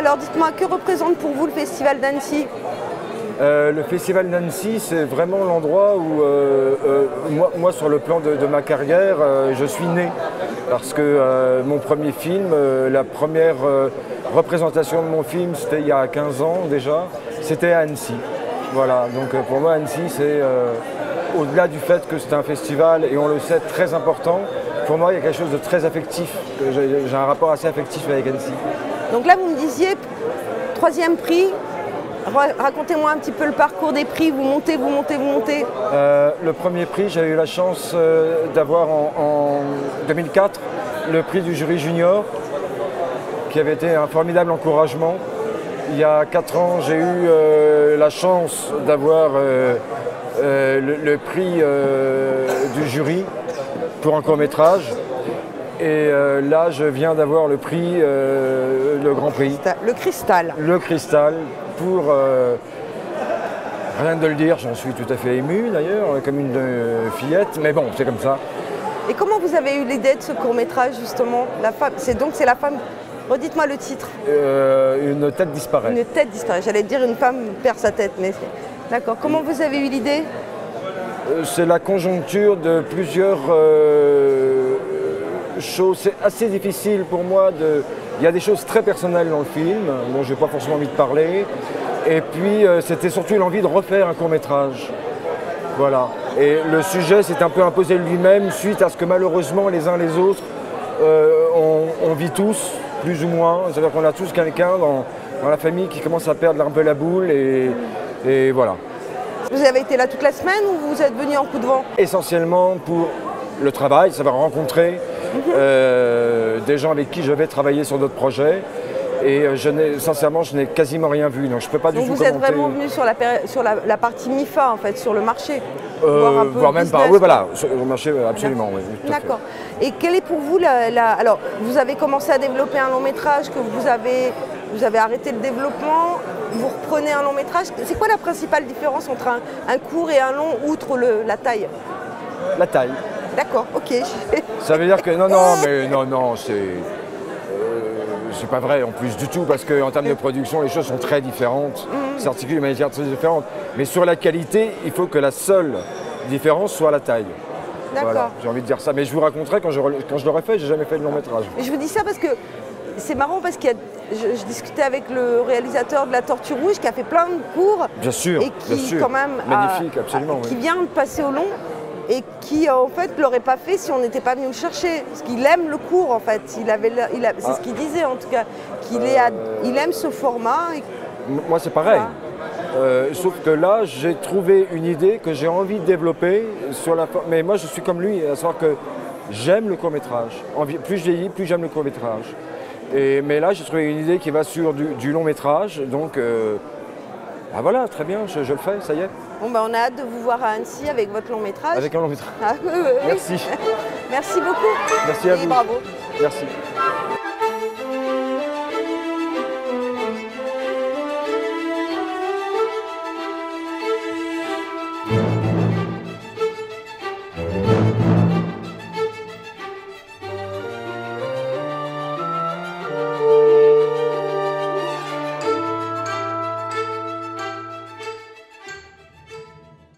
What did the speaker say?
Alors dites-moi, que représente pour vous le Festival d'Annecy? Le Festival d'Annecy, c'est vraiment l'endroit où, moi, sur le plan de ma carrière, je suis né. Parce que mon premier film, la première représentation de mon film, c'était il y a 15 ans déjà, c'était à Annecy. Voilà, donc pour moi, Annecy, c'est au-delà du fait que c'est un festival, et on le sait, très important, pour moi, il y a quelque chose de très affectif. J'ai un rapport assez affectif avec Annecy. Donc là, vous me disiez, 3e prix. Racontez-moi un petit peu le parcours des prix, vous montez, vous montez, vous montez. Le premier prix, j'ai eu la chance d'avoir en 2004 le prix du jury junior, qui avait été un formidable encouragement. Il y a 4 ans, j'ai eu la chance d'avoir le prix du jury pour un court-métrage. Et là, je viens d'avoir le prix, le Grand Prix. Le Cristal. Le Cristal, pour, rien de le dire, j'en suis tout à fait ému d'ailleurs, comme une fillette, mais bon, c'est comme ça. Et comment vous avez eu l'idée de ce court-métrage justement? C'est la femme, redites-moi le titre. Une tête disparaît. Une tête disparaît, j'allais dire une femme perd sa tête, mais d'accord. Comment vous avez eu l'idée? C'est la conjoncture de plusieurs choses. C'est assez difficile pour moi de... Il y a des choses très personnelles dans le film, dont je n'ai pas forcément envie de parler. Et puis, c'était surtout l'envie de refaire un court-métrage. Voilà. Et le sujet s'est un peu imposé lui-même suite à ce que malheureusement, les uns les autres, on vit tous, plus ou moins. C'est-à-dire qu'on a tous quelqu'un dans la famille qui commence à perdre un peu la boule. Et voilà. Vous avez été là toute la semaine ou vous êtes venu en coup de vent? Essentiellement pour le travail, ça va rencontrer des gens avec qui je vais travailler sur d'autres projets. Et sincèrement, je n'ai quasiment rien vu, donc je ne peux pas du tout commenter. Donc vous êtes vraiment venu sur la partie MIFA, en fait, sur le marché, voire même pas, oui, voilà, sur le marché, absolument, oui. D'accord. Et quelle est pour vous Alors, vous avez commencé à développer un long métrage, que vous avez arrêté le développement, vous reprenez un long métrage. C'est quoi la principale différence entre un court et un long, outre la taille? La taille. D'accord, ok. Ça veut dire que non, c'est pas vrai en plus du tout, parce qu'en termes de production, les choses sont très différentes, s'articulent de manière très différente. Mais sur la qualité, il faut que la seule différence soit la taille. D'accord. Voilà, j'ai envie de dire ça, mais je vous raconterai quand je l'aurai fait, j'ai jamais fait de long métrage. Je vous dis ça parce que c'est marrant, parce que je discutais avec le réalisateur de La Tortue Rouge qui a fait plein de cours. Bien sûr, et qui bien sûr. Quand même magnifique, absolument. Qui vient de passer au long. Et qui en fait l'aurait pas fait si on n'était pas venu le chercher. Parce qu'il aime le cours en fait. C'est ce qu'il disait en tout cas. Il aime ce format. Moi c'est pareil. Voilà. Sauf que là j'ai trouvé une idée que j'ai envie de développer sur la forme. Mais moi je suis comme lui, à savoir que j'aime le court-métrage. Plus je vieillis, plus j'aime le court-métrage. Mais là j'ai trouvé une idée qui va sur du long-métrage. Donc voilà, très bien, je le fais, ça y est. Bon, on a hâte de vous voir à Annecy avec votre long métrage. Avec un long métrage. Ah, oui. Merci. Merci beaucoup. Merci à vous. Bravo. Merci.